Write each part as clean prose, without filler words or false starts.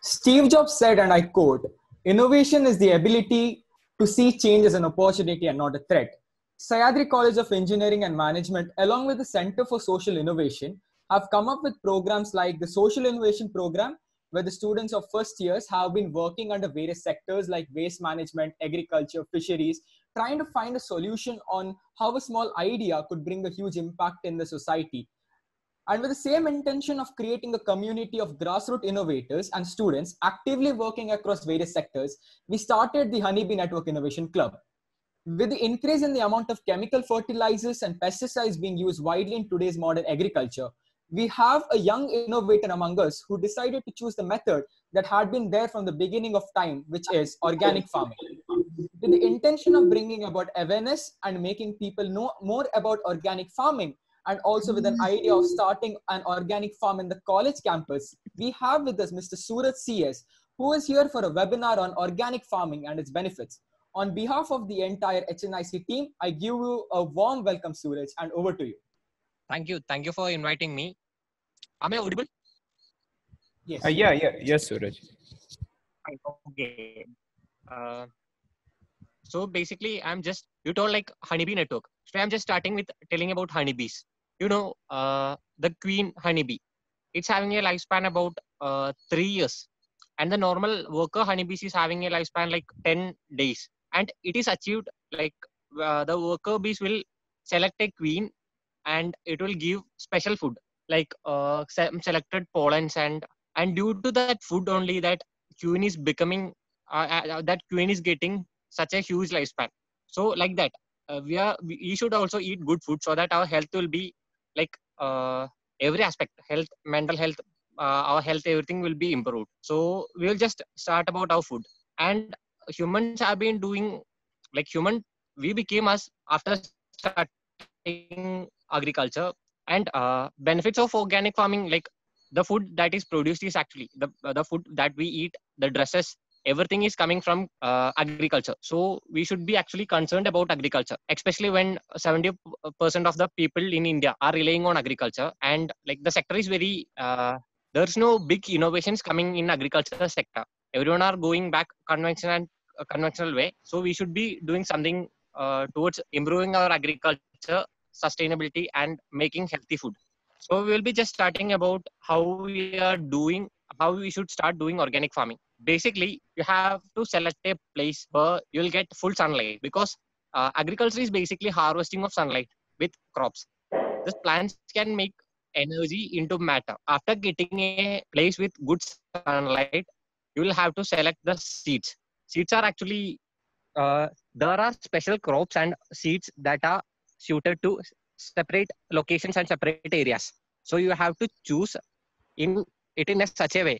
Steve Jobs said, and I quote, "Innovation is the ability to see change as an opportunity and not a threat." Sayadri College of Engineering and Management, along with the Center for Social Innovation, have come up with programs like the Social Innovation Program, where the students of first years have been working under various sectors like waste management, agriculture, fisheries, trying to find a solution on how a small idea could bring a huge impact in the society. And with the same intention of creating a community of grassroots innovators and students actively working across various sectors, we started the Honeybee Network Innovation Club. With the increase in the amount of chemical fertilizers and pesticides being used widely in today's modern agriculture, we have a young innovator among us who decided to choose the method that had been there from the beginning of time, which is organic farming. With the intention of bringing about awareness and making people know more about organic farming, and also with an idea of starting an organic farm in the college campus, we have with us Mr. Suraj CS, who is here for a webinar on organic farming and its benefits. On behalf of the entire HNIC team, I give you a warm welcome, Suraj, and over to you. Thank you. Thank you for inviting me. Am I audible? Yes. Yes, Suraj. Okay. So basically, you told like honeybee network. So I'm just starting with telling about honeybees. The queen honeybee. It's having a lifespan about 3 years. And the normal worker honeybees is having a lifespan like 10 days. And it is achieved like the worker bees will select a queen and it will give special food like selected pollens and due to that food only queen is becoming that queen is getting such a huge lifespan. So like that we should also eat good food so that our health will be like every aspect health, mental health, our health, everything will be improved. So we will just start about our food. And humans have been doing like human we became us after starting agriculture. And benefits of organic farming, like the food that is produced is actually the food that we eat, the dresses, everything is coming from agriculture. So we should be actually concerned about agriculture, especially when 70% of the people in India are relying on agriculture. And like the sector is very there's no big innovations coming in agriculture sector. Everyone are going back conventional way. So we should be doing something towards improving our agriculture sustainability and making healthy food. So we will be just starting about how we should start doing organic farming. Basically, you have to select a place where you'll get full sunlight, because agriculture is basically harvesting of sunlight with crops. The plants can make energy into matter. After getting a place with good sunlight, you will have to select the seeds. Seeds are actually there are special crops and seeds that are suited to separate locations and separate areas. So you have to choose in it in a such a way.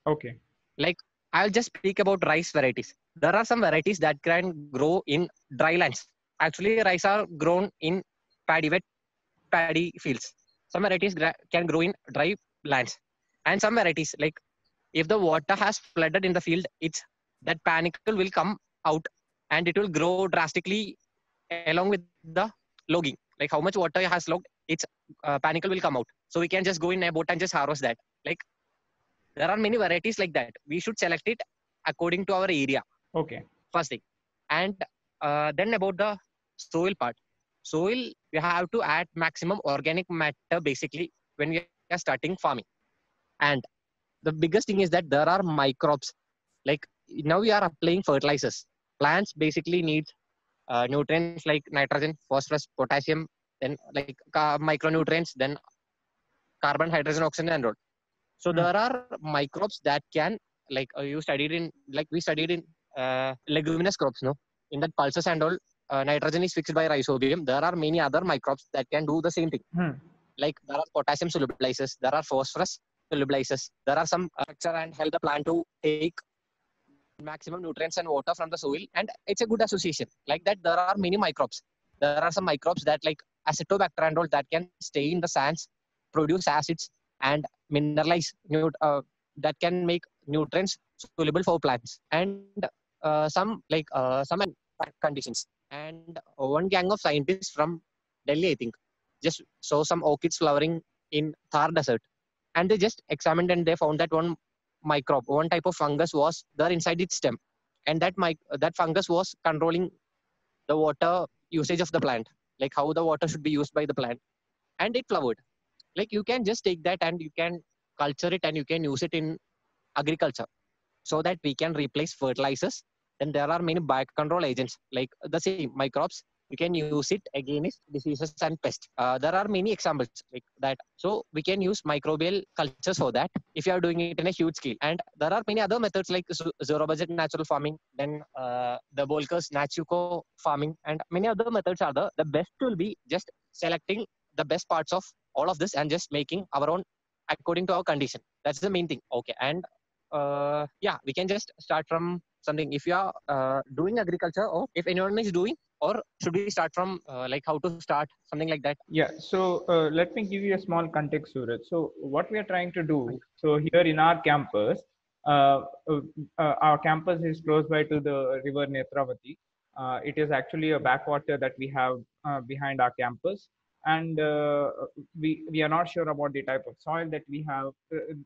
Okay. Like I'll just speak about rice varieties. There are some varieties that can grow in dry lands. Actually, rice are grown in wet paddy fields. Some varieties can grow in dry lands, and some varieties like if the water has flooded in the field, it's that panicle will come out and it will grow drastically along with the logging. Like how much water has logged, its panicle will come out. So we can just go in a boat and just harvest that. Like there are many varieties like that. We should select it according to our area. Okay. First thing. And then about the soil part. Soil, we have to add maximum organic matter basically when we are starting farming. And the biggest thing is that there are microbes. Like now we are applying fertilizers. Plants basically need nutrients like nitrogen, phosphorus, potassium, then like micronutrients, then carbon, hydrogen, oxygen, and all. So there are microbes that can we studied in leguminous crops, no? In that pulses and all, nitrogen is fixed by rhizobium. There are many other microbes that can do the same thing. Like there are potassium solubilizers, there are phosphorus solubilizers, there are some structure and help the plant to take maximum nutrients and water from the soil, and it's a good association. Like that, there are many microbes. There are some microbes that like acetobacter and all that can stay in the sands, produce acids, and mineralize that can make nutrients suitable for plants. And some conditions. And one gang of scientists from Delhi, I think, just saw some orchids flowering in Thar desert, and they just examined and they found that one microbe, one type of fungus was there inside its stem, and that fungus was controlling the water usage of the plant, like how the water should be used by the plant, and it flowered. Like you can just take that and you can culture it and you can use it in agriculture, so that we can replace fertilizers. Then there are many biocontrol agents like the same microbes. You can use it against diseases and pests. There are many examples like that. So we can use microbial cultures for that if you are doing it in a huge scale. And there are many other methods like zero budget natural farming, then the Volker's Natsuko farming, and many other methods are there. The best will be just selecting the best parts of all of this and just making our own according to our condition. That's the main thing. Okay. And yeah, we can just start from something. If you are doing agriculture, or if anyone is doing, or should we start from like how to start something like that? Yeah, so let me give you a small context, Suraj. So what we are trying to do, so here in our campus, our campus is close by to the river Netravati. It is actually a backwater that we have behind our campus, and we are not sure about the type of soil that we have.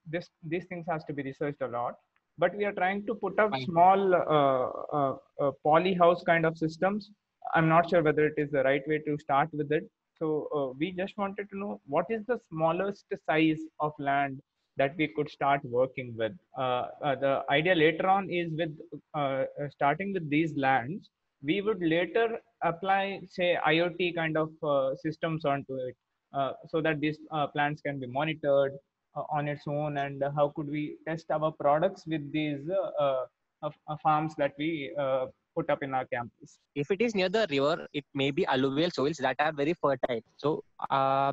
These things has to be researched a lot, but we are trying to put up Fine. small poly house kind of systems. I'm not sure whether it is the right way to start with it. So we just wanted to know what is the smallest size of land that we could start working with. The idea later on is with starting with these lands, we would later apply, say, IoT kind of systems onto it, so that these plants can be monitored on its own. And how could we test our products with these farms that we put up in our campus? If it is near the river, it may be alluvial soils that are very fertile. So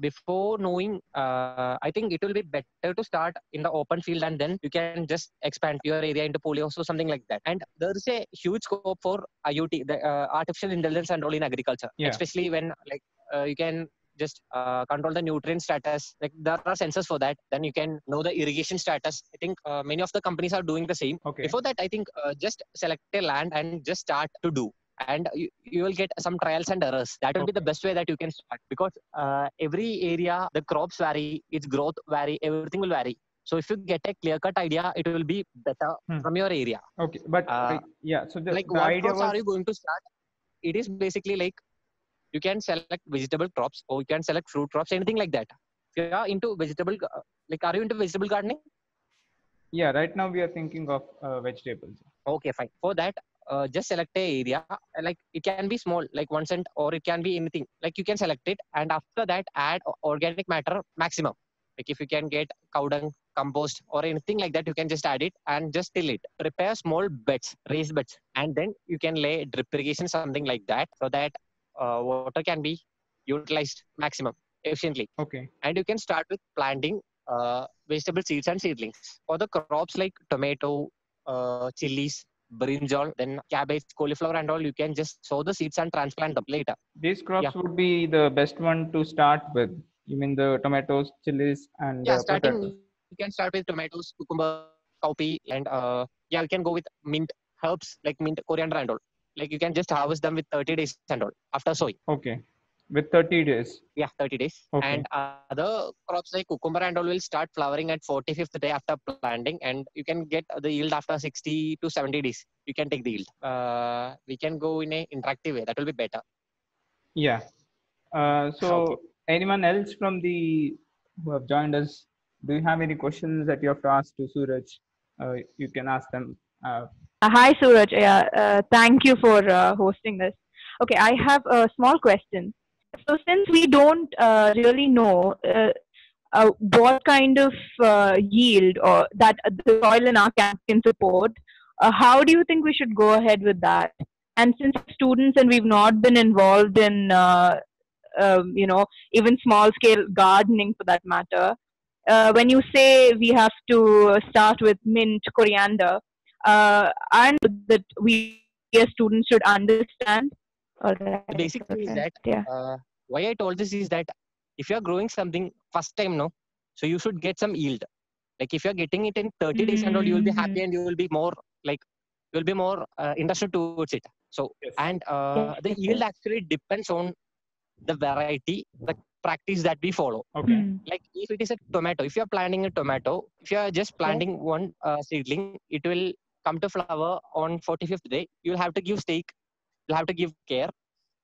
before knowing, I think it will be better to start in the open field, and then you can just expand your area into polyhouse or something like that. And there is a huge scope for IoT, the artificial intelligence and all in agriculture, Yeah. especially when like you can just control the nutrient status. Like there are sensors for that. Then you can know the irrigation status. I think many of the companies are doing the same. Okay. Before that, I think just select a land and just start to do. And you will get some trials and errors. That will be the best way that you can start, because every area, the crops vary, its growth vary, everything will vary. So if you get a clear-cut idea, it will be better from your area. Okay, but yeah, so Like the what idea crops was, are you going to start? It is basically like you can select vegetable crops, or you can select fruit crops, anything like that. If you are into vegetable, like are you into vegetable gardening? yeah, right now we are thinking of vegetables. Okay, fine. For that, just select a area. Like it can be small, like 1 cent, or it can be anything. Like you can select it, and after that, add organic matter maximum. Like if you can get cow dung, compost, or anything like that, you can just add it and just till it. Prepare small beds, raised beds, and then you can lay drip irrigation, something like that, so that water can be utilized maximum efficiently. Okay. And you can start with planting vegetable seeds and seedlings. For the crops like tomato, chilies, brinjal, then cabbage, cauliflower, and all, you can just sow the seeds and transplant them later. These crops Yeah. would be the best one to start with. You mean the tomatoes, chilies, and Yeah, starting potatoes? you can start with tomatoes, cucumber, cowpea, and yeah, you can go with mint herbs like mint, coriander, and all. Like you can just harvest them with 30 days and all after sowing. Okay, with 30 days. Yeah, 30 days. Okay. And other crops like cucumber and all will start flowering at 45th day after planting, and you can get the yield after 60 to 70 days. You can take the yield. We can go in a interactive way. That will be better. Yeah. So anyone else from the who have joined us, do you have any questions that you have to ask to Suraj? You can ask them. Hi, Suraj. Yeah, thank you for hosting this. Okay, I have a small question. So, since we don't really know what kind of yield or that the soil in our camp can support, how do you think we should go ahead with that? And since we're students and we've not been involved in, even small scale gardening for that matter, when you say we have to start with mint, coriander, and that we as students should understand. Basically, Okay. that Yeah. why I told this is that if you are growing something first time, no, so you should get some yield. Like if you are getting it in 30 days and all, you will be happy and you will be more like you will be more interested towards it. So Yes. and the yield actually depends on the variety, the practice that we follow. Okay. Like if it is a tomato, if you are planting a tomato, if you are just planting one seedling, it will come to flower on 45th day. You'll have to give stake, you'll have to give care,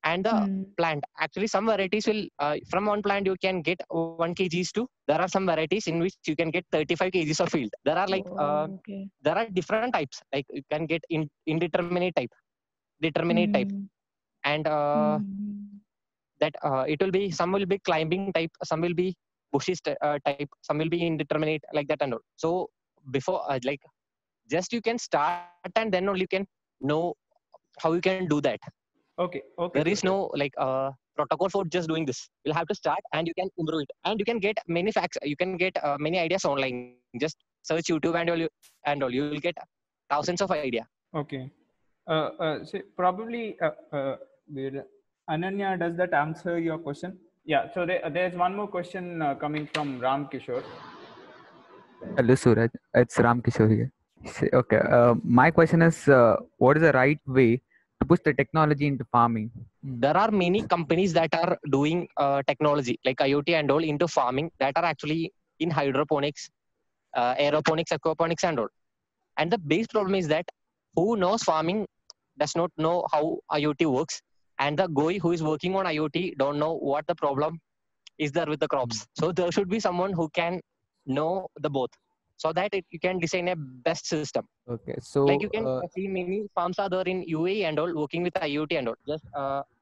and the plant. Actually, some varieties will from one plant you can get 1 kgs to. There are some varieties in which you can get 35 kgs of field. There are like Okay. there are different types. Like you can get indeterminate type, determinate type, and that it will be, some will be climbing type, some will be bushes type, some will be indeterminate, like that and all. So before like just you can start and then only you can know how you can do that. Okay. Okay. There is Suraj. no like protocol for just doing this. You'll have to start and you can improve it, and you can get many facts, you can get many ideas online. Just search YouTube and all you will get thousands of idea. Okay. So probably, Ananya, does that answer your question? Yeah. So there's one more question coming from Ram Kishore. Hello, Suraj. It's Ram Kishore here. Okay. My question is, what is the right way to push the technology into farming? There are many companies that are doing technology like IoT and all into farming, that are actually in hydroponics, aeroponics, aquaponics and all. And the base problem is that who knows farming does not know how IoT works, and the guy who is working on IoT don't know what the problem is there with the crops. So there should be someone who can know the both, so that you can design a best system. Okay. So, Like you can see many farms are there in UAE and all working with IoT and all. Just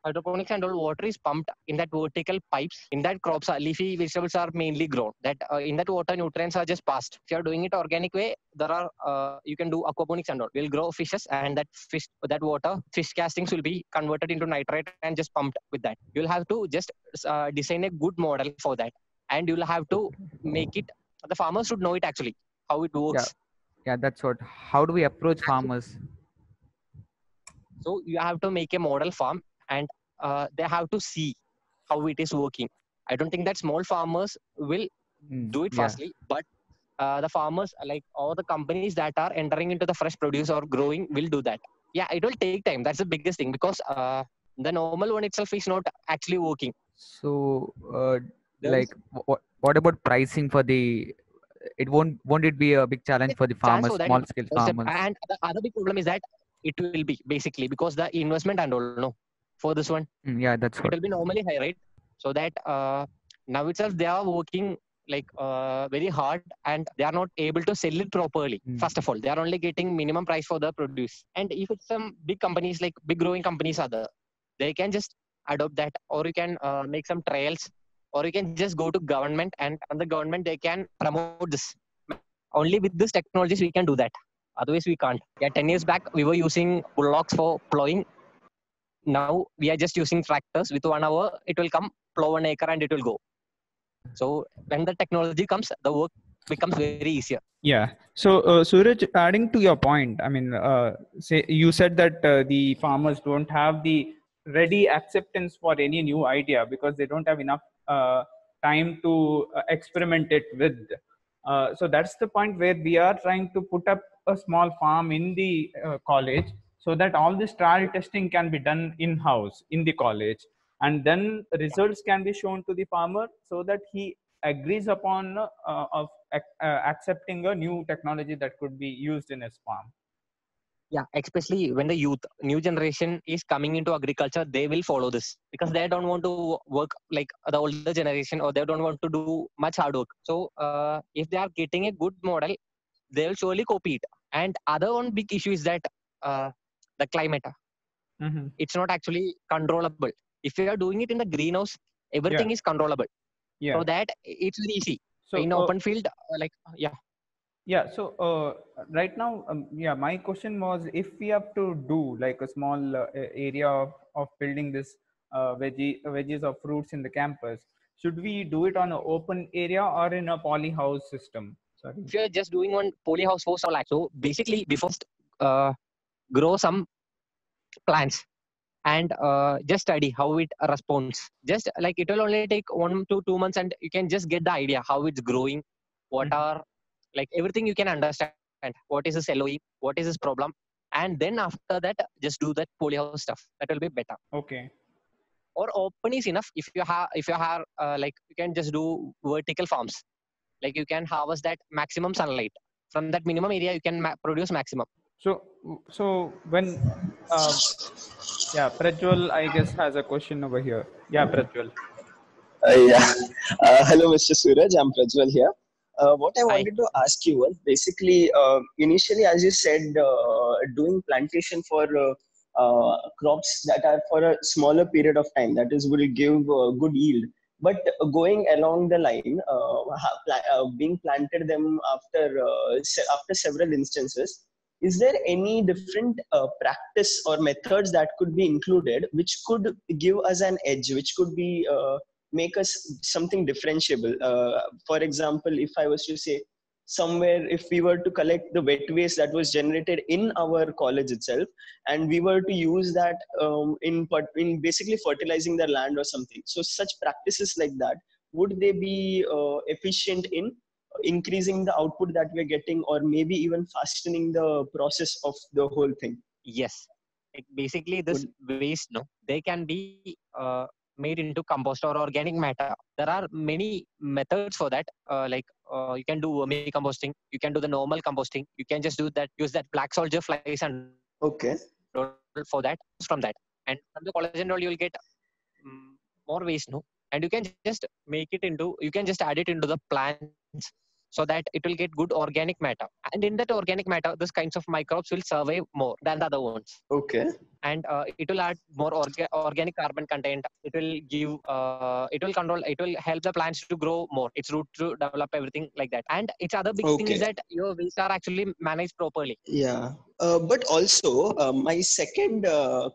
hydroponics and all, water is pumped in that vertical pipes. In that crops are leafy vegetables are mainly grown. That in that water nutrients are just passed. If you are doing it organic way, there are you can do aquaponics and all. We'll grow fishes, and that water fish castings will be converted into nitrate and just pumped with that. You'll have to just design a good model for that, and you'll have to make it. The farmers should know it actually how it works. yeah, that's what. How do we approach farmers? So you have to make a model farm, and they have to see how it is working. I don't think that small farmers will do it fastly, but the farmers, like all the companies that are entering into the fresh produce or growing, will do that. Yeah, it will take time. That's the biggest thing, because the normal one itself is not actually working. So, There is what about pricing for the? Won't it be a big challenge for the chance farmers, for that. small scale farmers? And the other big problem is that it will be basically because the investment and all, no, for this one, Yeah, that's it what. will be normally high, right? So that now itself they are working like very hard, and they are not able to sell it properly. First of all, they are only getting minimum price for the produce. And if it's some big companies, like big growing companies are there, they can just adopt that, or you can make some trials, or you can just go to government, and on the government they can promote this. Only with this technologies we can do that. Otherwise we can't. Yeah, 10 years back we were using bullocks for plowing. Now we are just using tractors. With 1 hour it will come, plow 1 acre, and it will go. So when the technology comes, the work becomes very easier. Yeah. So, Suraj, adding to your point, I mean, say you said that the farmers don't have the ready acceptance for any new idea because they don't have enough time to experiment it with. So that's the point where we are trying to put up a small farm in the college, so that all this trial testing can be done in-house in the college, and then results can be shown to the farmer, so that he agrees upon of accepting a new technology that could be used in his farm. Yeah, especially when the new generation is coming into agriculture, they will follow this because they don't want to work like the older generation, or they don't want to do much hard work. So if they are getting a good model, they will surely copy it. And other one big issue is that the climate. Mm-hmm. It's not actually controllable. If you are doing it in the greenhouse, everything is controllable. Yeah. So that it's very easy. So in open field, Yeah. So right now, my question was, if we have to do like a small area of building this veggies or fruits in the campus, should we do it on an open area or in a poly house system? Sorry. If you're just doing one poly house for so like, so basically before grow some plants and just study how it responds. Just like it will only take 1 to 2 months, and you can just get the idea how it's growing, what are like everything you can understand. What is this LOE? What is this problem? And then after that, just do that polyhouse stuff. That will be better. Okay. or open is enough. If you have like you can just do vertical farms, like you can harvest that maximum sunlight from that minimum area. You can produce maximum. So when yeah, Prajwal, I guess, has a question over here. Yeah, Prajwal. Yeah. Hello, Mr. Suraj. I'm Prajwal here. What I Hi. wanted to ask you was basically, initially, as you said, doing plantation for crops that are for a smaller period of time, that is, will give good yield. But going along the line, being planted them after several instances, is there any different practice or methods that could be included, which could give us an edge, which could be make us something differentiable? For example, if I was to say somewhere, if we were to collect the wet waste that was generated in our college itself, and we were to use that in basically fertilizing the land or something, so such practices like that, would they be efficient in increasing the output that we're getting, or maybe even fastening the process of the whole thing? Yes, like basically this waste, no, they can be made into compost or organic matter. There are many methods for that. You can do vermicomposting, you can do the normal composting, you can just do that, use that black soldier flies and Okay. all for that, from that, and from the collagen and all you will get more waste, no, and you can just make it into, you can just add it into the plants so that it will get good organic matter, and in that organic matter this kinds of microbes will survive more than the other ones, Okay. and it will add more organic carbon content. It will give it will control, it will help the plants to grow more, its root to develop everything like that. And its other big thing is Okay. that your waste are actually managed properly. Yeah. But also, my second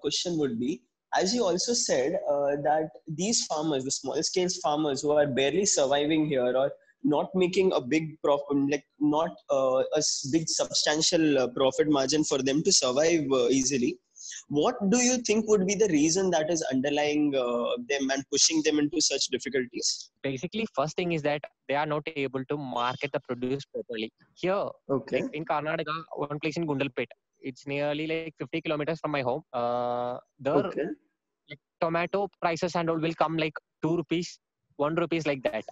question would be, as you also said, that these farmers, the small scale farmers who are barely surviving here, or not making a big profit, like not big substantial profit margin for them to survive easily, what do you think would be the reason that is underlying them and pushing them into such difficulties? Basically, first thing is that they are not able to market the produce properly. Here, Okay. like in Karnataka, one place in Gundalpet, it's nearly like 50 kilometers from my home. There, Okay. like tomato prices and all will come like 2 rupees, 1 rupees like that.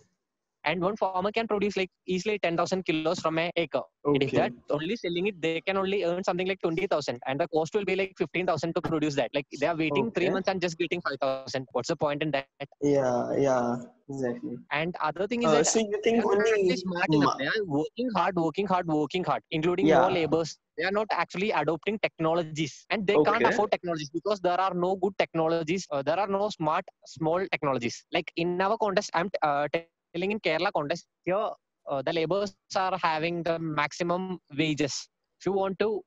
And one farmer can produce like easily 10,000 kilos from an acre. And if they're Okay. only selling it, they can only earn something like 20,000, and the cost will be like 15,000 to produce that. Like they are waiting 3 months Okay. and just getting 5,000. What's the point in that? Yeah. Yeah. Exactly. And other thing is that So you they think are not actually only smart enough. They are working hard, including more yeah. labors. They are not actually adopting technologies, and they can't Okay. afford technologies because there are no good technologies. There are no smart small technologies. Like in our contest, I'm telling in Kerala contest here, the labors are having the maximum wages. If you want to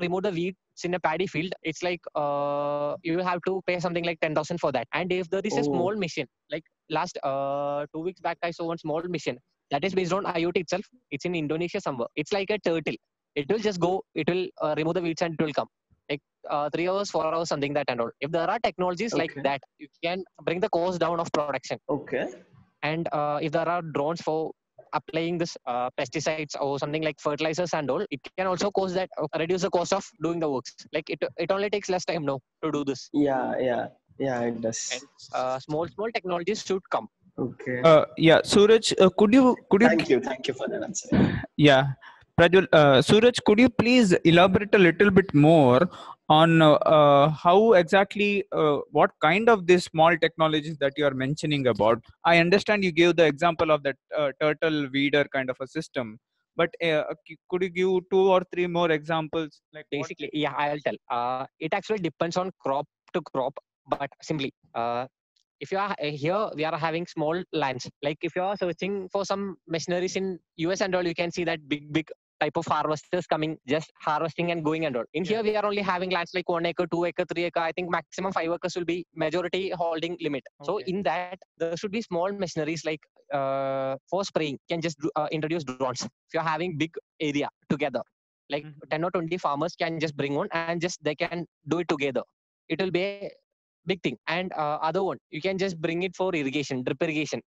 remove the weeds in a paddy field, it's like you have to pay something like 10,000 for that. And if there is a small Oh. machine, like last 2 weeks back, I saw one small machine that is based on IoT itself. It's in Indonesia somewhere. It's like a turtle. It will just go. It will remove the weeds and it will come. Like 3 hours, 4 hours, something that and all. If there are technologies like Okay. that, you can bring the cost down of production. Okay. And if there are drones for applying this pesticides or something like fertilizers and all, it can also reduce the cost of doing the works. Like it only takes less time now to do this. Yeah. Yeah. Yeah. It And does. small technologies should come. Okay. Yeah, Suraj, could you Thank you. Thank you for that answer. yeah, Prajwal, Suraj, could you please elaborate a little bit more on how exactly, what kind of these small technologies that you are mentioning about? I understand you gave the example of that turtle weeder kind of a system, but could you give 2 or 3 more examples? Like what? Basically, yeah, I'll tell. It actually depends on crop to crop, but simply, if you are here, we are having small lands. Like if you are searching for some machineries in US and all, you can see that big type of harvesters coming, just harvesting and going and all. In here, we are only having lands like 1 acre, 2 acre, 3 acre. I think maximum 5 acres will be majority holding limit. So Okay. in that, there should be small machineries like for spraying. You can just introduce drones. If you're having big area together, like 10 or 20 farmers can just bring one and just they can do it together. It will be a big thing. And other one, you can just bring it for irrigation, drip irrigation.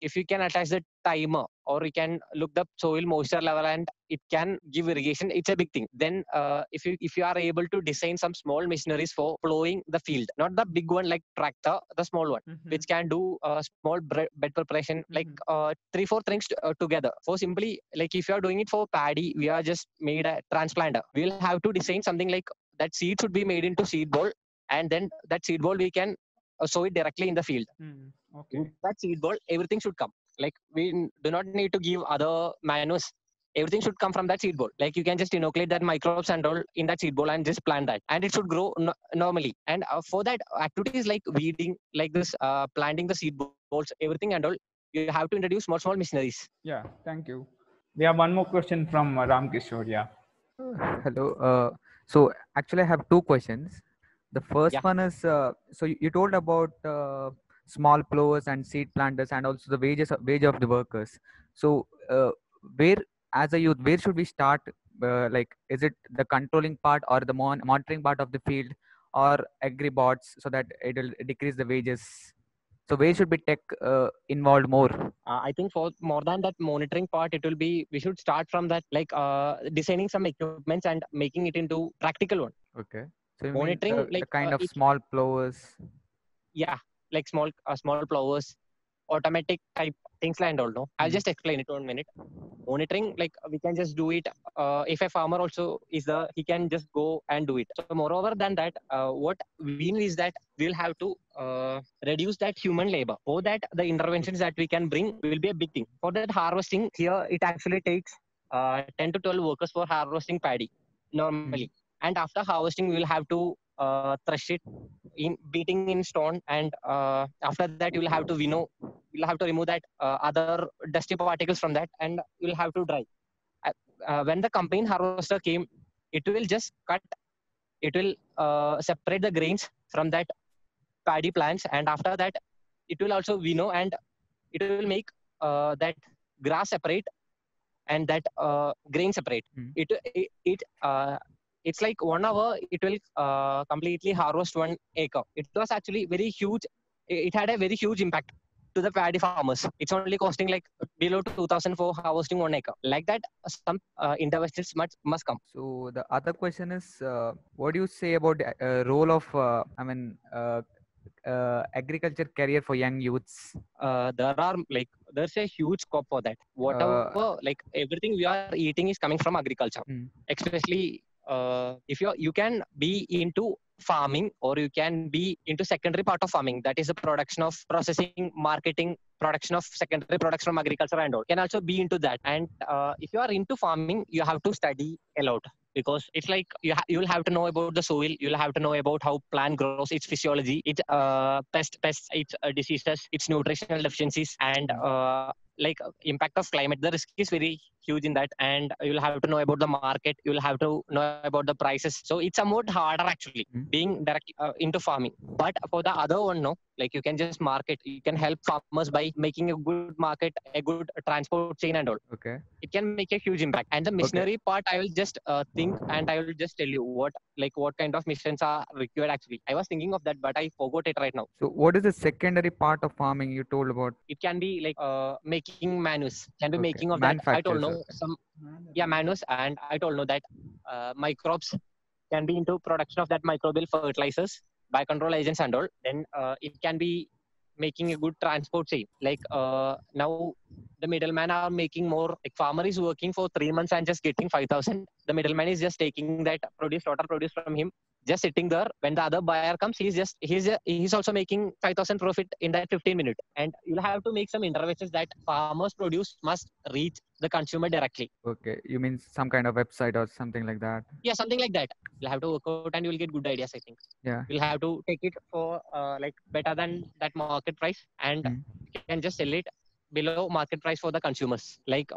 if you can attach the timer or you can look the soil moisture level and it can give irrigation, it's a big thing. Then if you are able to design some small machineries for plowing the field, not the big one like tractor, the small one, which can do small bed preparation, like 3-4 things together. For simply, like if you are doing it for paddy, we are just made a transplanter. We'll have to design something like that seed should be made into seed ball, and then that seed ball we can sow it directly in the field. Okay. With that seed ball, everything should come. Like we do not need to give other manures. Everything should come from that seed ball. Like you can just inoculate that microbes and all in that seed ball and just plant that, and it should grow normally. And for that, activities like weeding, like this, planting the seed balls, everything and all, you have to introduce small machineries. Yeah, thank you. We have one more question from Ram Kishore. Yeah. Hello. So actually, I have two questions. The first Yeah. one is, so you told about small plowers and seed planters, and also the wage of the workers. So where, as a youth, where should we start? Like, is it the controlling part or the monitoring part of the field, or agri-bots, so that it will decrease the wages? So where should be tech involved more? I think for more than that monitoring part, it will be, we should start from that, like designing some equipments and making it into practical one. Okay. So you Monitoring, mean the like kind of it, small plowers? yeah, like small plowers, automatic type things and all. No, I'll just explain it 1 minute. Monitoring, like we can just do it. If a farmer also is the, he can just go and do it. So moreover than that, what we need is that we'll have to reduce that human labor. For that, the interventions that we can bring will be a big thing. For that harvesting, here it actually takes 10 to 12 workers for harvesting paddy normally. And after harvesting, we will have to thresh it in beating in stone, and after that you will have to winnow. You'll have to remove that other dusty particles from that, and you'll have to dry. When the combine harvester came, it will just cut. It will separate the grains from that paddy plants, and after that, it will also winnow, and it will make that grass separate and that grain separate. It's like 1 hour. It will completely harvest 1 acre. It was actually very huge. It had a very huge impact to the paddy farmers. It's only costing like below 2,000 for harvesting 1 acre. Like that, some interventions must come. So the other question is, what do you say about the role of, agriculture career for young youths? There's a huge scope for that. Whatever, like everything we are eating is coming from agriculture. Especially if you can be into farming, or you can be into secondary part of farming, that is the production of processing, marketing, production of secondary products from agriculture and all. Can also be into that. And if you are into farming, you have to study a lot, because it's like you will have to know about the soil, you'll have to know about how plant grows, its physiology, its pests, its diseases, its nutritional deficiencies, and like impact of climate. The risk is very huge in that, and you'll have to know about the market, you'll have to know about the prices. So it's somewhat harder actually being direct into farming. But for the other one, no, like you can just market, you can help farmers by making a good market, a good transport chain and all. Okay. It can make a huge impact. And the machinery part, I will just think, and I will just tell you what kind of machines are required actually. I was thinking of that, but I forgot it right now. So what is the secondary part of farming you told about? It can be like making manures, can be making of that. I Manufacturers, don't know some, yeah, manures, and I don't know that microbes can be into production of that microbial fertilizers, biocontrol agents and all. Then it can be making a good transport chain. Like now the middleman are making more. Like farmer is working for 3 months and just getting 5,000. The middleman is just taking that total produce from him, just sitting there. When the other buyer comes, he's also making 5,000 profit in that 15 minutes. And you'll have to make some interventions that farmers produce must reach the consumer directly. Okay, you mean some kind of website or something like that? Yeah, something like that. You'll have to work out and you'll get good ideas, I think. Yeah. You'll have to take it for like better than that market price, and you can just sell it below market price for the consumers. Like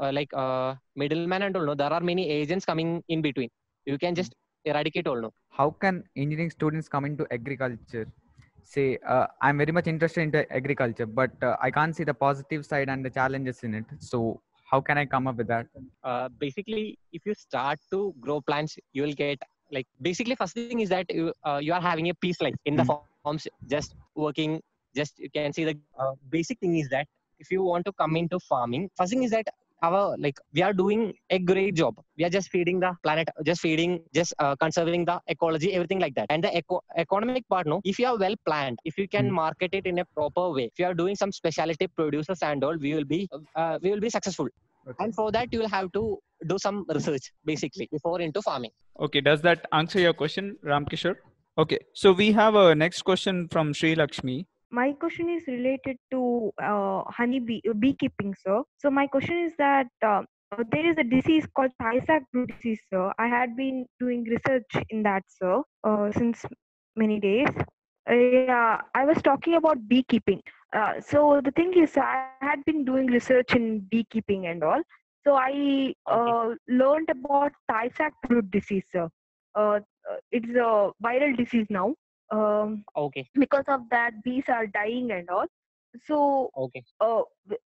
middleman and all. No, there are many agents coming in between. You can just eradicate all. No. How can engineering students come into agriculture? Say, I'm very much interested into agriculture, but I can't see the positive side and the challenges in it. So how can I come up with that? Basically, if you start to grow plants, you will get, like, basically first thing is that you are having a peace life in the farms, just working. Just you can see the basic thing is that if you want to come into farming, first thing is that we are doing a great job. We are just feeding the planet, just conserving the ecology, everything like that. And the economic part, no, if you are well planned, if you can market it in a proper way, if you are doing some specialty producers and all, we will be successful. Okay. And for that, you will have to do some research basically before into farming. Okay, does that answer your question, Ramkishore? Okay, so we have a next question from Sri Lakshmi. My question is related to beekeeping, sir. So my question is that there is a disease called Tay-Sachs disease, sir. I had been doing research in that, sir, since many days. Yeah, I was talking about beekeeping. So the thing is, I had been doing research in beekeeping and all. So I learned about Tay-Sachs root disease, sir. It's a viral disease now. Okay. Because of that, bees are dying and all. So Okay.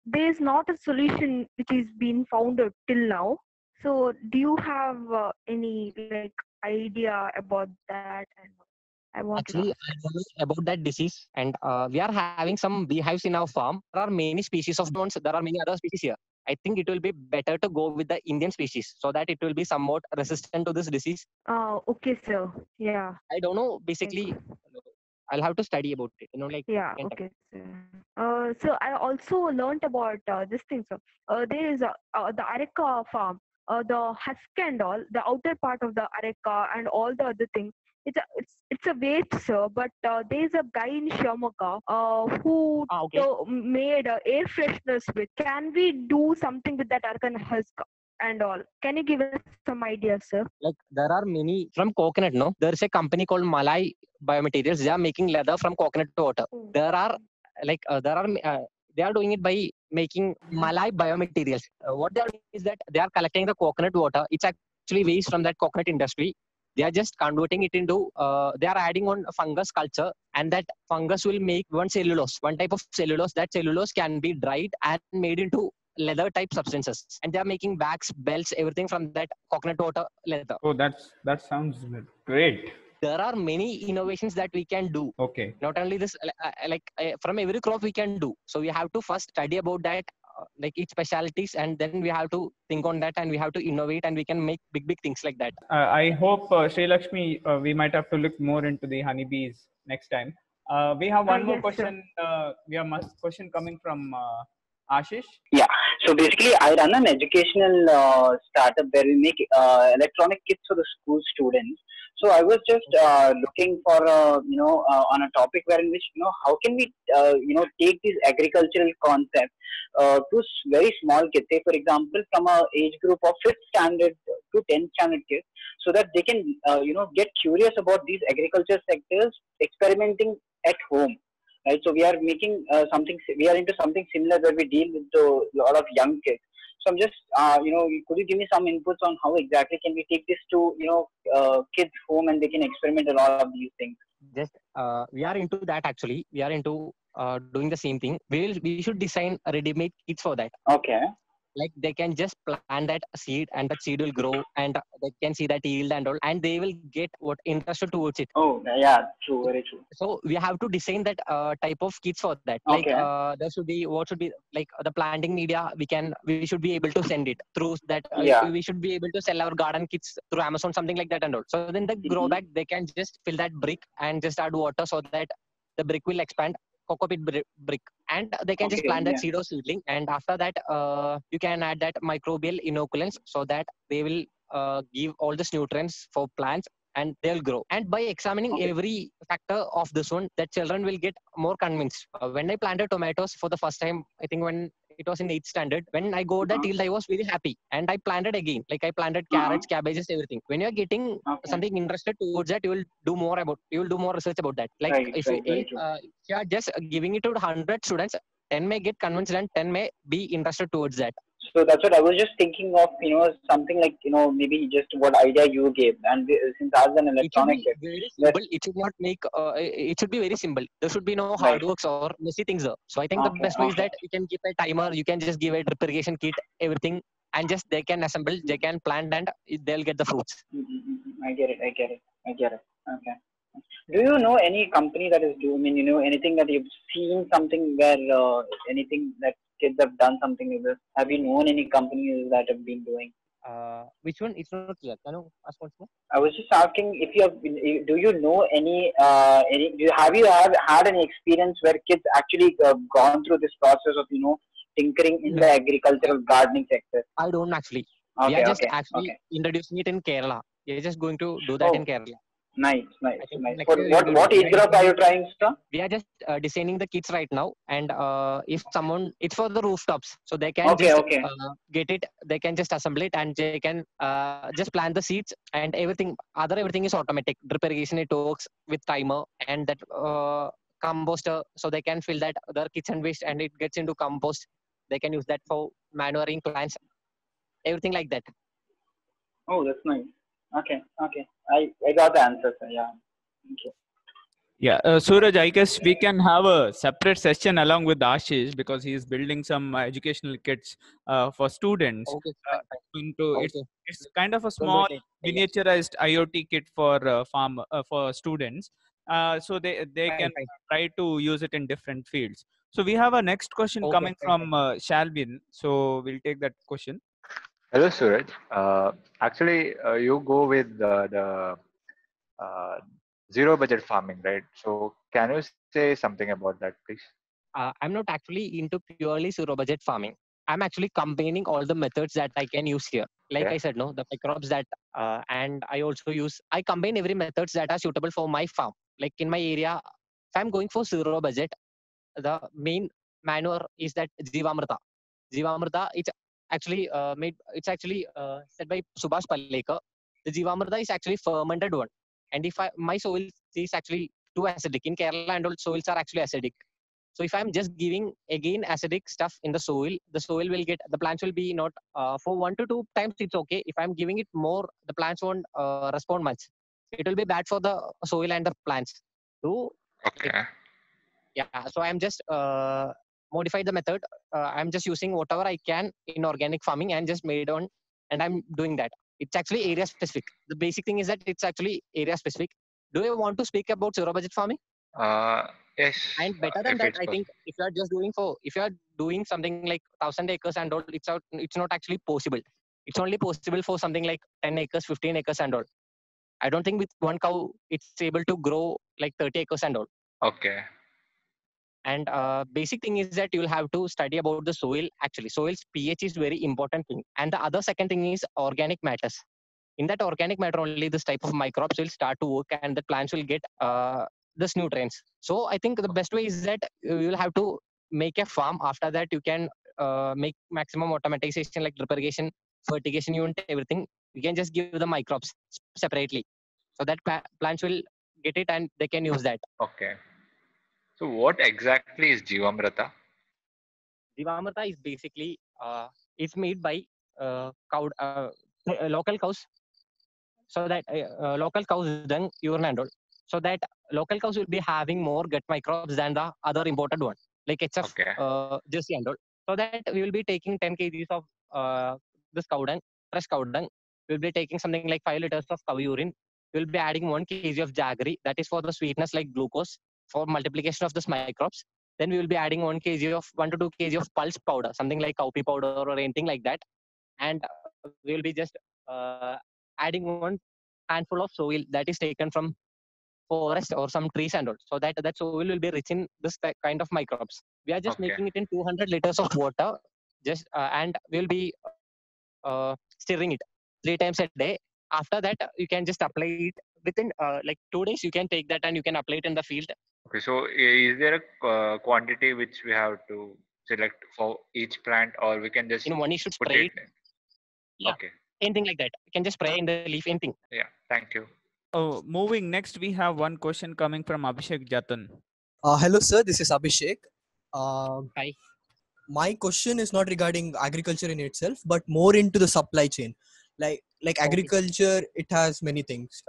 there is not a solution which is being found out till now. So do you have any idea about that? And I want Actually, I know about that disease, and we are having some beehives in our farm. There are many species of ones. There are many other species here. I think it will be better to go with the Indian species so that it will be somewhat resistant to this disease. Okay, sir. Yeah. I don't know. Basically, I'll have to study about it. Yeah. Okay, sir. So I also learned about this thing, sir. There is the Areca farm. The husk and all, the outer part of the Areca and all the other things. It's a waste, sir. But there's a guy in Shimoga who made air fresheners with. Can we do something with that Areca husk and all? Can you give us some ideas, sir? Like there are many from coconut. No, there is a company called Malai Biomaterials. They are making leather from coconut water. There are they are doing it by making Malai Biomaterials. What they are doing is that they are collecting the coconut water. It's actually waste from that coconut industry. They are just converting it into, they are adding on fungus culture, and that fungus will make one type of cellulose. That cellulose can be dried and made into leather type substances. And they are making bags, belts, everything from that coconut water leather. Oh, that sounds great. There are many innovations that we can do. Okay. Not only this, from every crop we can do. So we have to first study about that, each specialties, and then we have to think on that, and we have to innovate, and we can make big things like that. I hope Sri Lakshmi, we might have to look more into the honeybees next time. We have one more question. We have a question coming from Ashish. Yeah. So basically, I run an educational startup where we make electronic kits for the school students. So I was just looking for on a topic wherein which how can we take these agricultural concepts to very small kids, say for example from a age group of 5th standard to 10th standard kids, so that they can get curious about these agriculture sectors, experimenting at home. Right, so we are making we are into something similar where we deal with a lot of young kids. So I'm just, could you give me some inputs on how exactly can we take this to, kids home and they can experiment a lot of these things? Just, we are into that actually. We are into doing the same thing. We should design ready-made kits for that. Okay. Like they can just plant that seed, and that seed will grow, and they can see that yield and all, and they will get interested towards it. Oh yeah, true, very true. So we have to design that type of kits for that. Okay. There should be the planting media. We should be able to send it through that. We should be able to sell our garden kits through Amazon, something like that and all. So then the grow bag, they can just fill that brick and just add water so that the brick will expand. Cocoa-peat brick, and they can just plant that seed or seedling, and after that you can add that microbial inoculants so that they will give all these nutrients for plants, and they'll grow. And by examining every factor of this one, that children will get more convinced. When I planted tomatoes for the first time, I think when it was in 8th standard, when I got that yield, I was very happy, and I planted again. Like I planted carrots, cabbages, everything. When you're getting something interested towards that, you will do more research about that. Like if you are just giving it to 100 students, 10 may get convinced and 10 may be interested towards that. So that's what I was just thinking of, something like, maybe just what idea you gave. And since I was an electronic kid, it should not make, it should be very simple. There should be no hard works or messy things there. So I think the best way is that you can give a timer, you can just give a drip irrigation kit, everything, and just they can assemble, they can plant, and they'll get the fruits. I get it. Okay. Do you know any company that is doing, anything that you've seen, something where anything that kids have done something like this? Have you known any companies that have been doing? Which one? It's not clear. Can you ask once more? I was just asking if you have, do you know any, have you had any experience where kids actually gone through this process of, tinkering in No, the agricultural gardening sector? I don't actually. We are Okay, just okay, actually okay. introducing it in Kerala. We are just going to do that in Oh, Kerala. nice, I nice, think nice. next For year we'll what do what that. age group are you trying, sir? We are just designing the kits right now, and if someone, it's for the rooftops, so they can Okay, just okay. get it. They can just assemble it, and they can just plant the seeds, and everything is automatic. Drip irrigation, it works with timer, and that composter, so they can fill that their kitchen waste, and it gets into compost. They can use that for manuring plants, everything like that. Oh, that's nice. Okay, okay. I got the answer, sir. Yeah. Thank you. Yeah, Suraj, I guess we can have a separate session along with Ashish because he is building some educational kits for students. Okay, Uh, fine, fine. it's Okay, it's kind of a we'll do small it later. Yeah, miniaturized IoT kit for for students, so they fine, can fine. try to use it in different fields. So we have a next question Okay, coming fine, fine. from Shalvin. So we'll take that question. Hello, Suraj. Actually, you go with the uh, zero budget farming, right? So, can you say something about that, please? I'm not actually into purely zero budget farming. I'm actually combining all the methods that I can use here. Like Okay. I said, no, the microbes that, and I also I combine every methods that are suitable for my farm. Like in my area, if I'm going for zero budget, the main manure is that Jivamrita. Jivamrita, it's actually said by Subhash Palekar. The Jivamrita is actually fermented one. And if my soil is actually too acidic in Kerala, and all soils are actually acidic. So if I'm just giving again acidic stuff in the soil will get, the plants will be not, for 1 to 2 times it's okay. If I'm giving it more, the plants won't respond much. It will be bad for the soil and the plants. So like, Okay. yeah, so I'm just modified the method. I'm just using whatever I can in organic farming and just made on, and I'm doing that. It's actually area specific. The basic thing is that it's actually area specific. Do you want to speak about zero budget farming? Uh, yes, And better than if that, it's I think possible. if you are doing something like 1,000 acres and all, it's not actually possible. It's only possible for something like 10 acres, 15 acres and all. I don't think with one cow it's able to grow like 30 acres and all. Okay. And basic thing is that you'll have to study about the soil. Actually, soil's pH is very important thing. And the other second thing is organic matters. In that organic matter only, this type of microbes will start to work, and the plants will get this nutrients. So I think the best way is that you will have to make a farm. After that, you can make maximum automatization like drip irrigation, fertigation unit, everything. You can just give the microbes separately, so that plants will get it and they can use that. Okay. So, what exactly is Jivamrita? Jivamrita is basically it's made by local cows, so that local cows dung, urine and all, so that local cows will be having more gut microbes than the other imported one, like HF, Okay. Jersey and all. So that we will be taking 10 kgs of this cow dung, fresh cow dung. We'll be taking something like 5 liters of cow urine. We'll be adding 1 kg of jaggery, that is for the sweetness like glucose, for multiplication of this microbes. Then we will be adding 1 to 2 kg of pulse powder, something like cowpea powder or anything like that. And we'll be just adding 1 handful of soil that is taken from forest or some trees and all, so that that soil will be rich in this kind of microbes. We are just Okay. making it in 200 liters of water, just and we'll be stirring it 3 times a day. After that, you can just apply it within like 2 days. You can take that and you can apply it in the field. Okay. So, is there a quantity which we have to select for each plant, or we can just One, you should put spray it? it. Yeah, Okay. anything like that. You can just spray in the leaf, anything. Yeah. Thank you. Oh, moving next, we have one question coming from Abhishek Jatan. Hello, sir. This is Abhishek. Um Hi. my question is not regarding agriculture in itself, but more into the supply chain. Like Okay. agriculture, it has many things.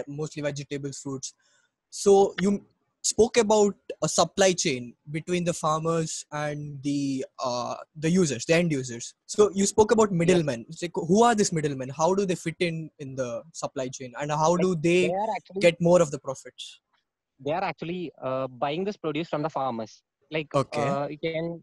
Mostly vegetables, fruits. So you spoke about a supply chain between the farmers and the users, the end users. So you spoke about Yes. middlemen. It's like, who are these middlemen? How do they fit in the supply chain, and how Like do they they are actually get more of the profits? buying this produce from the farmers. Like Okay. you can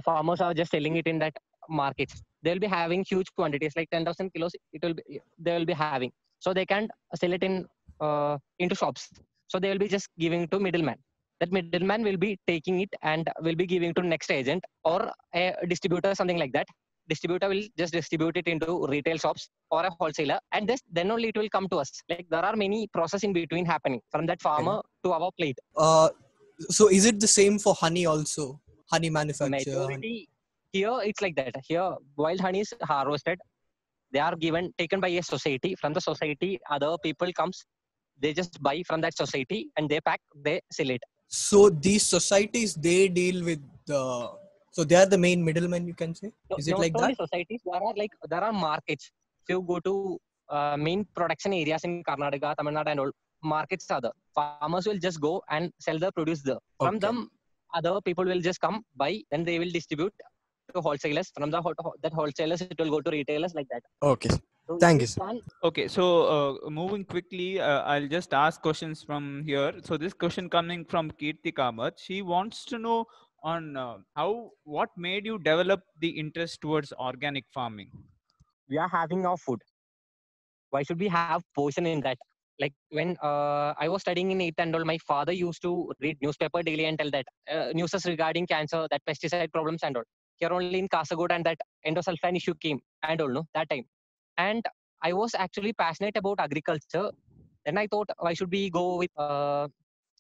farmers are just selling it in that markets. They'll be having huge quantities, like 10,000 kilos. They will be having, so they can't sell it into shops. So they will be just giving to middleman. That middleman will be taking it and will be giving to next agent or a distributor, something like that. Distributor will just distribute it into retail shops or a wholesaler, and then only it will come to us. Like there are many process in between happening from that farmer to our plate. So is it the same for honey also? Honey manufacture? Majority here it's like that. Here wild honey is harvested. They are taken by a society. From the society, other people comes. They just buy from that society and they pack. They sell it. So these societies, they deal with so they are the main middlemen, you can say. Is it not like only that? societies. There are markets. If you go to main production areas in Karnataka, Tamil Nadu, and all markets are there. Farmers will just go and sell the produce there. From them, other people will just come buy. Then they will distribute to wholesalers. From that wholesalers, it will go to retailers like that. Okay. So Thank you, sir. Okay, so moving quickly, I'll just ask questions from here. So this question coming from Kirti Kamath. She wants to know on what made you develop the interest towards organic farming? We are having our food. Why should we have portion in that? Like when I was studying in 8th and all, my father used to read newspaper daily and tell that news regarding cancer, that pesticide problems and all. Here only in Kasagod and that endosulfan issue came and all, no, that time. And I was actually passionate about agriculture. Then I thought, why should we go with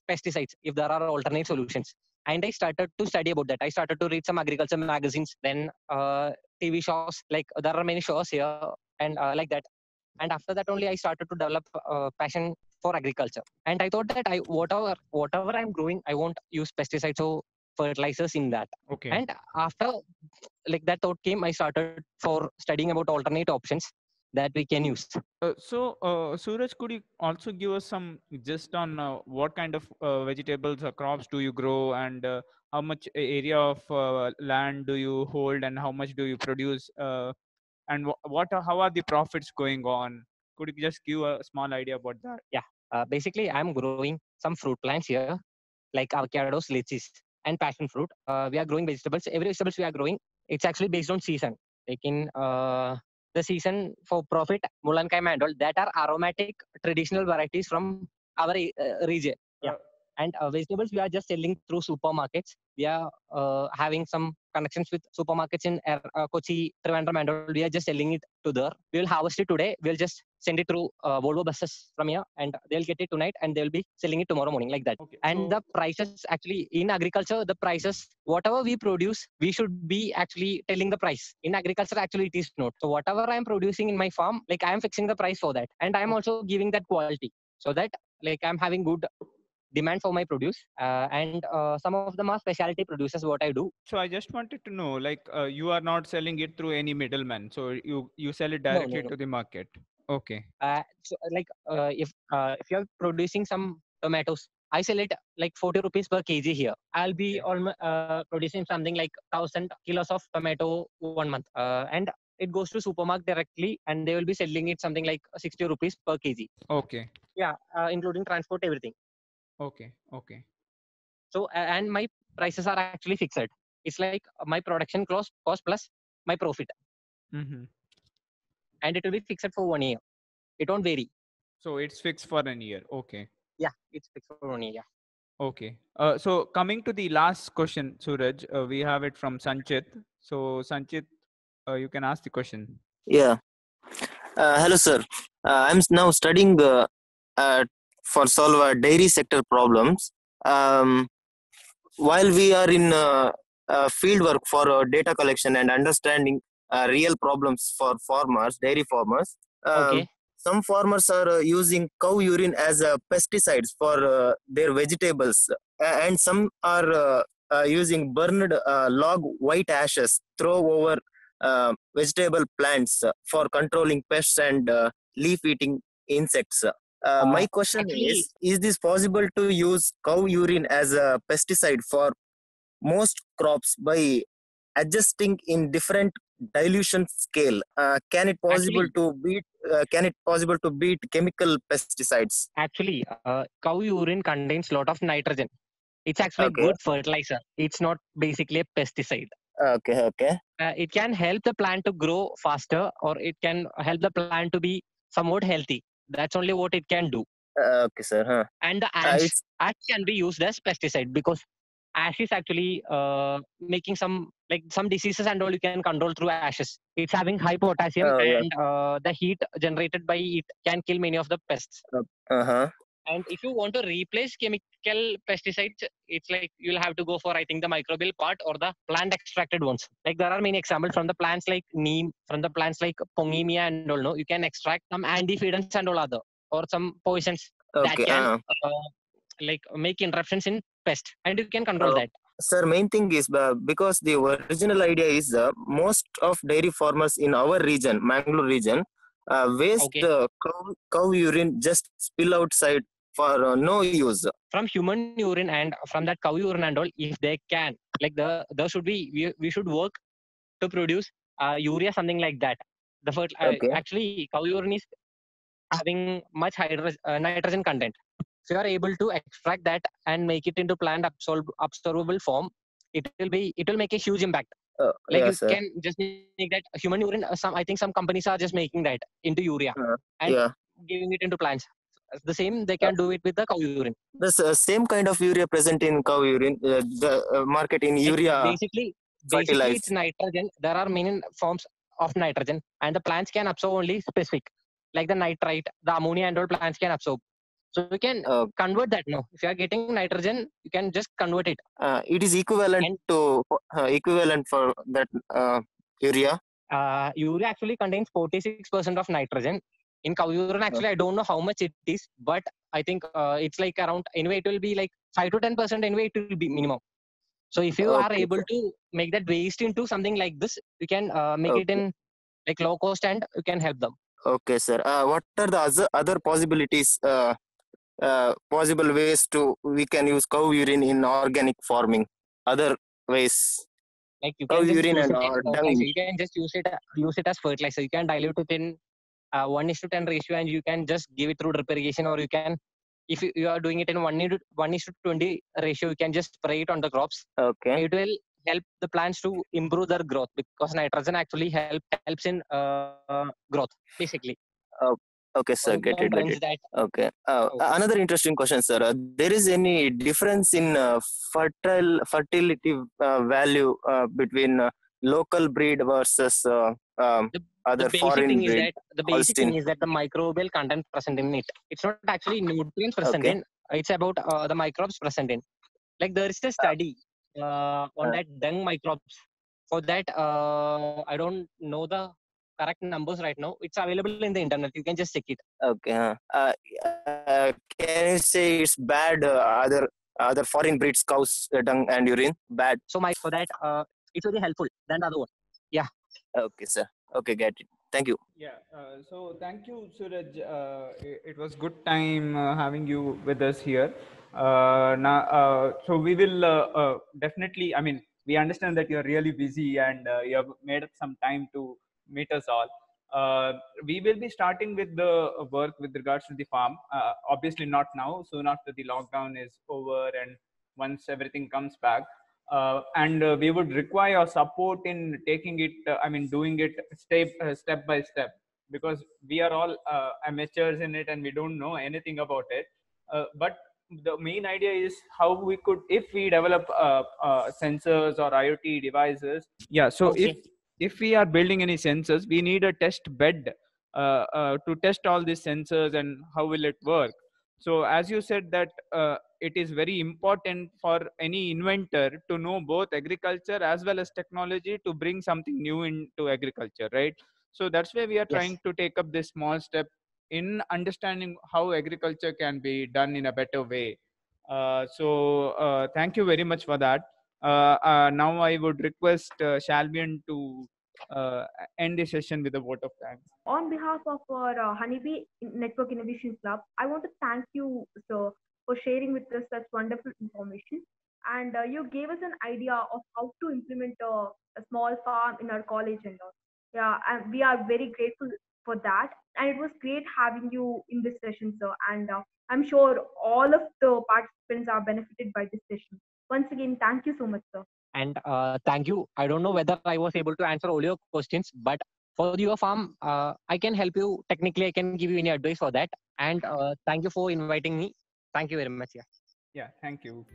pesticides if there are alternate solutions? And I started to study about that. I started to read some agriculture magazines, then TV shows. Like there are many shows here and like that. And after that only I started to develop passion for agriculture. And I thought that whatever I'm growing, I won't use pesticides or fertilizers in that. Okay. And after like that thought came, I started for studying about alternate options that we can use. So Suraj, could you also give us some gist on what kind of vegetables or crops do you grow, and how much area of land do you hold, and how much do you produce? And how are the profits going on? Could you just give a small idea about that? Yeah, basically I'm growing some fruit plants here, like avocados, lychees, and passion fruit. We are growing vegetables. Every vegetables we are growing, it's actually based on season. Like in the season for profit, Mulankai mandol, that are aromatic traditional varieties from our region. Yeah. And vegetables we are just selling through supermarkets. We are having some connections with supermarkets in Kochi, Trivandrum and all. We are just selling it to there. We will harvest it today. We'll just send it through Volvo buses from here, and they'll get it tonight, and they'll be selling it tomorrow morning, like that. Okay, and the prices actually in agriculture, the prices whatever we produce, we should be actually telling the price. In agriculture, actually it is not. So whatever I am producing in my farm, like I am fixing the price for that, and I am also giving that quality, so that like I'm having good demand for my produce, and some of them are specialty producers what I do. So I just wanted to know, like you are not selling it through any middleman, so you sell it No, directly no. to the market. Okay. So like if you're producing some tomatoes, I sell it like 40 rupees per kg here. I'll be producing something like 1,000 kilos of tomato 1 month, and it goes to supermarket directly, and they will be selling it something like 60 rupees per kg. Okay. Yeah, including transport, everything. Okay. Okay. So and my prices are actually fixed. It's like my production cost plus my profit, Mm-hmm. and it will be fixed for 1 year. It won't vary. So it's fixed for an year. Okay. Yeah, it's fixed for 1 year. Yeah. Okay. So coming to the last question, Suraj, we have it from Sanchit. So Sanchit, you can ask the question. Yeah. Hello, sir. I'm now studying for solve dairy sector problems. While we are in field work for data collection and understanding real problems for farmers, dairy farmers, Okay. some farmers are using cow urine as pesticides for their vegetables, and some are using burned log white ashes throw over vegetable plants for controlling pests and leaf-eating insects. My question Actually, is this possible to use cow urine as a pesticide for most crops by adjusting in different dilution scale? Can it possible actually, to beat chemical pesticides? cow urine contains lot of nitrogen. It's actually Okay. good fertilizer. It's not basically a pesticide. Okay. Okay. It can help the plant to grow faster, or it can help the plant to be somewhat healthy. That's only what it can do. Okay, sir. Huh. And the ash, It's ash can be used as pesticide because ash is actually making some diseases and all you can control through ashes. It's having high potassium, oh yeah. and the heat generated by it can kill many of the pests. Uh-huh. And if you want to replace chemical pesticides, it's like you'll have to go for, I think, the microbial part or the plant extracted ones. Like there are many examples from the plants like neem, from the plants like pongemia and all. No, you can extract some antifidans and all other, or some poisons that Okay. can like make interruptions in pest, and you can control Uh, that. Sir, main thing is because the original idea is most of dairy farmers in our region, Mangalore region, waste Okay. cow urine just spill outside for no use. From human urine and from that cow urine and all, if they can, like there should be, we should work to produce urea, something like that. Okay. Actually, cow urine is having much nitrogen content. If you are able to extract that and make it into plant absorbable form, it will make a huge impact. Like Yeah, you sir. can just make that human urine. I think some companies are just making that into urea and Yeah. giving it into plants. The same they can do it with the cow urine. The same kind of urea present in cow urine, the market in Like urea basically it's fertilizer. nitrogen. There are many forms of nitrogen, and the plants can absorb only specific, like the nitrite, the ammonia, and all plants can absorb. So you can convert that. No, if you are getting nitrogen, you can just convert it. It is equivalent And to equivalent for that urea. urea actually contains 46% of nitrogen. In cow urine, actually, I don't know how much it is, but I think it's like around, anyway, it will be like 5 to 10% anyway, it will be minimum. So if you are Okay, able sir. to make that waste into something like this, you can make it Okay. in like low cost and you can help them. Okay, sir. What are the other possibilities, possible ways to we can use cow urine in organic farming? Other ways, Like you cow can just urine use and it as dung. fertilizer. You can just use it as fertilizer. You can dilute it in 1:10 ratio, and you can just give it through drip irrigation, or you can, if you are doing it in 1:20 ratio, you can just spray it on the crops. Okay. It will help the plants to improve their growth because nitrogen actually helps in growth basically. Uh, okay, Or sir. you Get can it. Get drench it. that. Okay. Okay. Another interesting question, sir. There is any difference in fertility value between local breed versus The, the other basic foreign thing is breed, that Holstein? the microbial content present in it. It's not actually nutrients present Okay. in. It's about the microbes present in. Like there is a study on Uh, that dung microbes. For that, I don't know the correct numbers right now. It's available in the internet. You can just check it. okay. Can you say it's bad? Other foreign breeds, cows, dung and urine, bad. So for that, it's very helpful than the other one. Yeah. Okay, sir. Okay, get it. Thank you. Yeah, so thank you, Suraj. It was good time having you with us here. So we will definitely. I mean, we understand that you're really busy and you have made up some time to meet us all. We will be starting with the work with regards to the farm. Obviously, not now. Soon after the lockdown is over and once everything comes back, and we would require your support in taking it, doing it step by step, because we are all amateurs in it and we don't know anything about it. But the main idea is how we could, if we develop sensors or IoT devices. Yeah, so Okay. if we are building any sensors, we need a test bed to test all these sensors and how will it work. So as you said that it is very important for any inventor to know both agriculture as well as technology to bring something new into agriculture, right? So that's why we are Yes. trying to take up this small step in understanding how agriculture can be done in a better way. Thank you very much for that. Now I would request Shalvian to end the session with a vote of thanks. On behalf of our Honeybee Network Innovation Club, I want to thank you, sir, for sharing with us such wonderful information. And you gave us an idea of how to implement a small farm in our college and all. Yeah, and we are very grateful for that. And it was great having you in this session, sir. And I'm sure all of the participants are benefited by this session. Once again, thank you so much, sir. And thank you. I don't know whether I was able to answer all your questions, but for your farm, I can help you. Technically, I can give you any advice for that. And thank you for inviting me. Thank you very much. Yeah. Yeah, thank you.